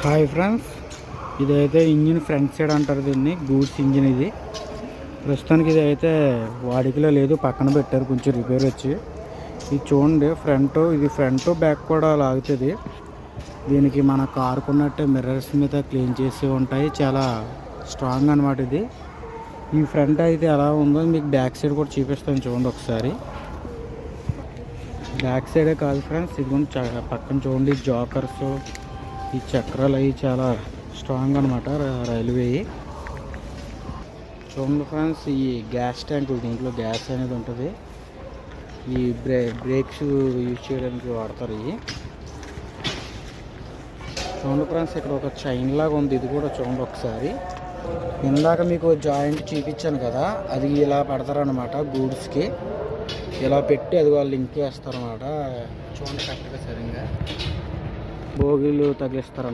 Hi friends, ఇదైతే engine front side అంటారు దీన్ని. గూడ్స్ ఇంజిన్ ఇది. ప్రస్తుతానికి ఇది అయితే వాడికలో లేదు, పక్కన పెట్టారు కొంచెం రిపేర్ వచ్చి. ఇది చూడండి, ఇది ఫ్రంట్ బ్యాక్ కూడా లాగుతుంది. దీనికి మన కారుకున్నట్టే మిర్రర్స్ మీద క్లీన్ చేసి ఉంటాయి. చాలా స్ట్రాంగ్ అనమాట ఇది. ఈ ఫ్రంట్ అయితే ఎలా ఉందో మీకు బ్యాక్ సైడ్ కూడా చూపిస్తాను చూడండి ఒకసారి. బ్యాక్ సైడే కాదు ఫ్రెండ్స్, ఇది కూడా పక్కన చూడండి. జాకర్స్, ఈ చక్రాలు అవి చాలా స్ట్రాంగ్ అనమాట. రైల్వే చూడండి ఫ్రెండ్స్, ఈ గ్యాస్ ట్యాంకులు, దీంట్లో గ్యాస్ అనేది ఉంటుంది. ఈ బ్రేక్స్ యూజ్ చేయడానికి వాడతారు. ఇవి చూడండి ఫ్రెండ్స్, ఇక్కడ ఒక చైన్ లాగా ఉంది. ఇది కూడా చూడండి ఒకసారి. ఇందాక మీకు జాయింట్ చూపించాను కదా, అది ఇలా పెడతారనమాట. గూడ్స్కి ఇలా పెట్టి అది వాళ్ళు లింక్ చేస్తారన్నమాట. చూడండి కరెక్ట్గా సరిగ్గా బోగీలు తగిలిస్తారన్నమాట.